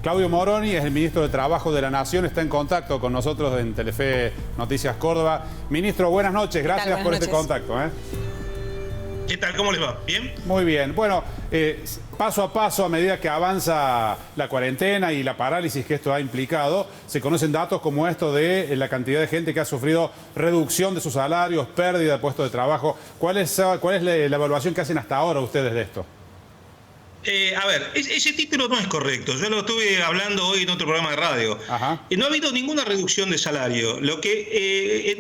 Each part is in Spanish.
Claudio Moroni es el ministro de Trabajo de la Nación, está en contacto con nosotros en Telefe Noticias Córdoba. Ministro, buenas noches, gracias por este contacto. ¿Qué tal? ¿Cómo les va? ¿Bien? Muy bien. Bueno, paso a paso, a medida que avanza la cuarentena y la parálisis que esto ha implicado, se conocen datos como esto de la cantidad de gente que ha sufrido reducción de sus salarios, pérdida de puestos de trabajo. ¿Cuál es la evaluación que hacen hasta ahora ustedes de esto? A ver, ese título no es correcto. Yo lo estuve hablando hoy en otro programa de radio. No ha habido ninguna reducción de salario.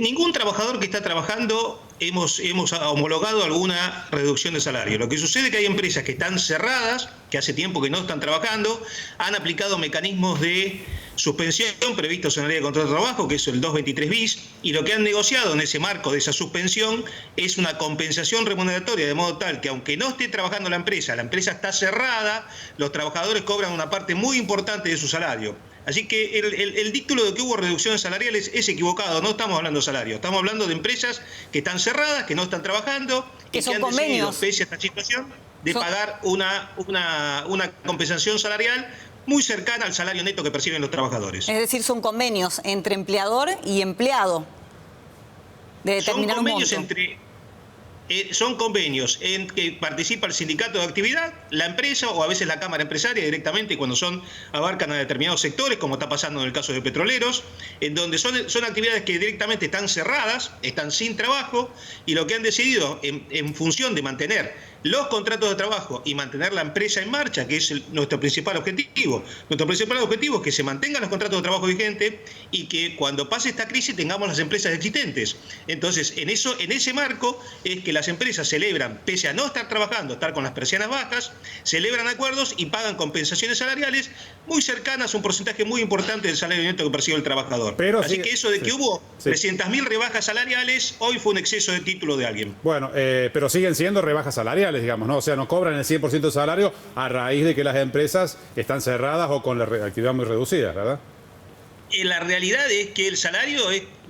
Ningún trabajador que está trabajando hemos homologado alguna reducción de salario. Lo que sucede es que hay empresas que están cerradas, que hace tiempo que no están trabajando, han aplicado mecanismos de suspensión previstos en la ley de contrato de trabajo, que es el 223 bis, y lo que han negociado en ese marco de esa suspensión es una compensación remuneratoria, de modo tal que aunque no esté trabajando la empresa está cerrada, los trabajadores cobran una parte muy importante de su salario. Así que el título de que hubo reducciones salariales es equivocado, no estamos hablando de salario, estamos hablando de empresas que están cerradas, que no están trabajando y que han decidido, pese a esta situación, de pagar una compensación salarial muy cercana al salario neto que perciben los trabajadores. Es decir, son convenios entre empleador y empleado de determinar un monto. Son convenios en que participa el sindicato de actividad, la empresa o a veces la cámara empresaria directamente cuando abarcan a determinados sectores, como está pasando en el caso de petroleros, en donde son actividades que directamente están cerradas, están sin trabajo, y lo que han decidido en función de mantener los contratos de trabajo y mantener la empresa en marcha, que es nuestro principal objetivo. Nuestro principal objetivo es que se mantengan los contratos de trabajo vigentes y que cuando pase esta crisis tengamos las empresas existentes. Entonces, en ese marco es que las empresas celebran, pese a no estar trabajando, estar con las persianas bajas, celebran acuerdos y pagan compensaciones salariales muy cercanas a un porcentaje muy importante del salario neto que percibe el trabajador. Así que eso de que hubo 300.000 rebajas salariales, hoy fue un exceso de título de alguien. Bueno, pero siguen siendo rebajas salariales, digamos, ¿no? O sea, no cobran el 100% de salario a raíz de que las empresas están cerradas o con la actividad muy reducida, ¿verdad? La realidad es que el salario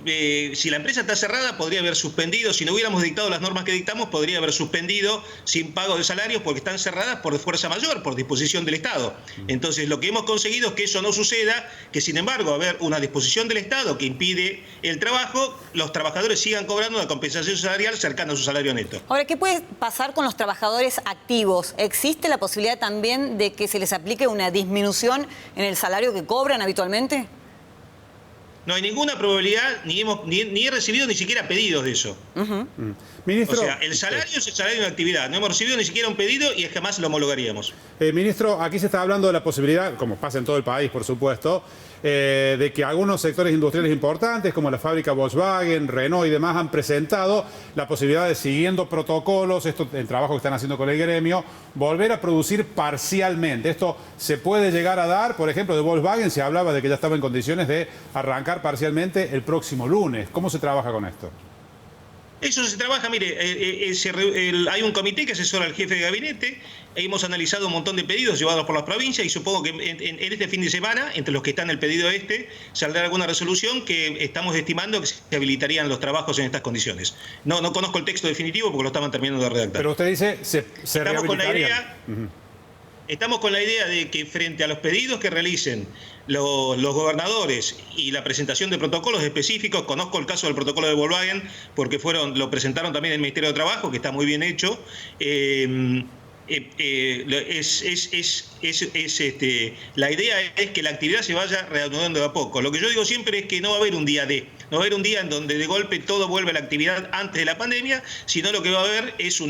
si la empresa está cerrada, podría haber suspendido, si no hubiéramos dictado las normas que dictamos, podría haber suspendido sin pago de salarios porque están cerradas por fuerza mayor, por disposición del Estado. Entonces, lo que hemos conseguido es que eso no suceda, que sin embargo, haber una disposición del Estado que impide el trabajo, los trabajadores sigan cobrando una compensación salarial cercana a su salario neto. Ahora, ¿qué puede pasar con los trabajadores activos? ¿Existe la posibilidad también de que se les aplique una disminución en el salario que cobran habitualmente? No hay ninguna probabilidad, ni he recibido ni siquiera pedidos de eso. Ministro, o sea, el salario es el salario de actividad. No hemos recibido ni siquiera un pedido y jamás lo homologaríamos. Ministro, aquí se está hablando de la posibilidad, como pasa en todo el país, por supuesto, de que algunos sectores industriales importantes, como la fábrica Volkswagen, Renault y demás, han presentado la posibilidad de, siguiendo protocolos, el trabajo que están haciendo con el gremio, volver a producir parcialmente. Esto se puede llegar a dar, por ejemplo, de Volkswagen se hablaba de que ya estaba en condiciones de arrancar parcialmente el próximo lunes. ¿Cómo se trabaja con esto? Eso se trabaja, mire, hay un comité que asesora al jefe de gabinete, hemos analizado un montón de pedidos llevados por las provincias y supongo que en este fin de semana, entre los que están en el pedido saldrá alguna resolución que estamos estimando que se habilitarían los trabajos en estas condiciones. No conozco el texto definitivo porque lo estaban terminando de redactar. Pero usted dice, se estamos con la idea. Estamos con la idea de que frente a los pedidos que realicen los gobernadores y la presentación de protocolos específicos, conozco el caso del protocolo de Volkswagen porque lo presentaron también en el Ministerio de Trabajo, que está muy bien hecho. La idea es que la actividad se vaya reanudando de a poco. Lo que yo digo siempre es que no va a haber un día no va a haber un día en donde de golpe todo vuelve a la actividad antes de la pandemia, sino lo que va a haber es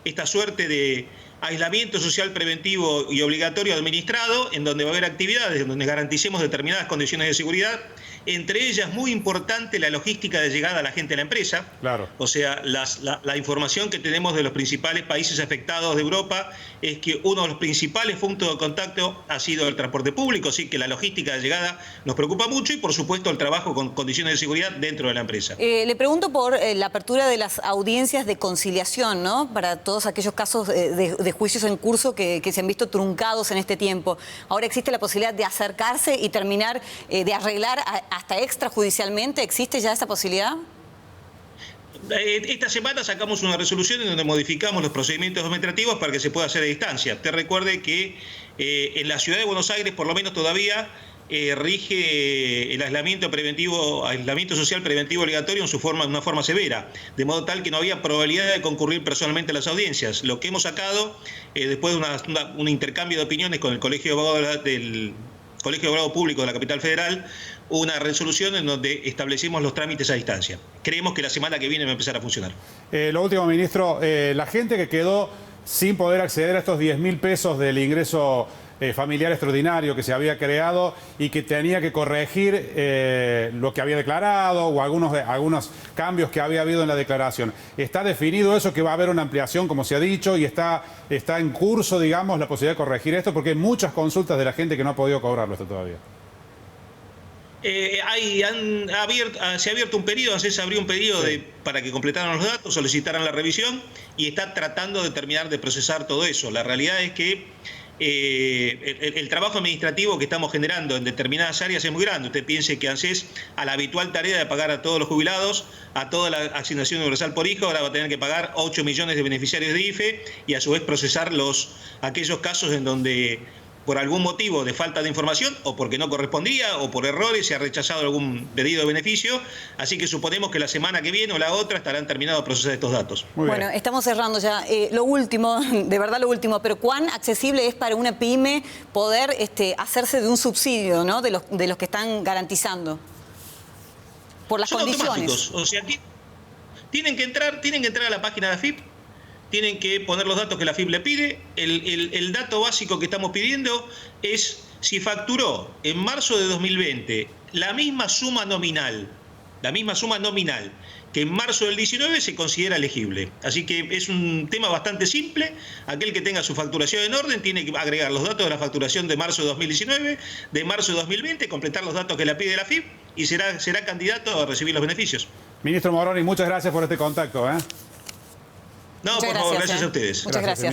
esta suerte de aislamiento social preventivo y obligatorio administrado, en donde va a haber actividades, en donde garanticemos determinadas condiciones de seguridad, entre ellas muy importante la logística de llegada a la gente a la empresa. Claro. O sea, la información que tenemos de los principales países afectados de Europa es que uno de los principales puntos de contacto ha sido el transporte público, así que la logística de llegada nos preocupa mucho y, por supuesto, el trabajo con condiciones de seguridad dentro de la empresa. Le pregunto por la apertura de las audiencias de conciliación, ¿no? Para todos aquellos casos de juicios en curso que se han visto truncados en este tiempo. Ahora existe la posibilidad de acercarse y terminar de arreglar hasta extrajudicialmente. ¿Existe ya esa posibilidad? Esta semana sacamos una resolución en donde modificamos los procedimientos administrativos para que se pueda hacer a distancia. Te recuerde que en la ciudad de Buenos Aires, por lo menos todavía, rige el aislamiento social preventivo obligatorio en una forma severa, de modo tal que no había probabilidad de concurrir personalmente a las audiencias. Lo que hemos sacado, después de un intercambio de opiniones con el Colegio de Abogados del Colegio de Abogados Públicos de la Capital Federal, una resolución en donde establecimos los trámites a distancia. Creemos que la semana que viene va a empezar a funcionar. Lo último, ministro, la gente que quedó sin poder acceder a estos 10.000 pesos del ingreso familiar extraordinario que se había creado y que tenía que corregir lo que había declarado o algunos cambios que había habido en la declaración. ¿Está definido eso, que va a haber una ampliación, como se ha dicho, y está en curso, digamos, la posibilidad de corregir esto? Porque hay muchas consultas de la gente que no ha podido cobrarlo esto todavía. Se ha abierto un periodo, ANSES abrió un periodo para que completaran los datos, solicitaran la revisión y está tratando de terminar de procesar todo eso. La realidad es que el trabajo administrativo que estamos generando en determinadas áreas es muy grande. Usted piense que ANSES, a la habitual tarea de pagar a todos los jubilados, a toda la asignación universal por hijo, ahora va a tener que pagar 8 millones de beneficiarios de IFE y a su vez procesar aquellos casos en donde por algún motivo de falta de información o porque no correspondía o por errores se ha rechazado algún pedido de beneficio, así que suponemos que la semana que viene o la otra estarán terminados de procesar estos datos. Bueno, estamos cerrando ya. Lo último, de verdad lo último, pero ¿cuán accesible es para una pyme poder hacerse de un subsidio, ¿no? de los que están garantizando? Por las condiciones. Automáticos, o sea, tienen que entrar a la página de AFIP. Tienen que poner los datos que la AFIP le pide. El dato básico que estamos pidiendo es si facturó en marzo de 2020 la misma suma nominal que en marzo del 19, se considera elegible. Así que es un tema bastante simple. Aquel que tenga su facturación en orden tiene que agregar los datos de la facturación de marzo de 2019, de marzo de 2020, completar los datos que le pide la AFIP y será candidato a recibir los beneficios. Ministro Moroni, muchas gracias por este contacto. No, por favor, gracias a ustedes. Muchas gracias.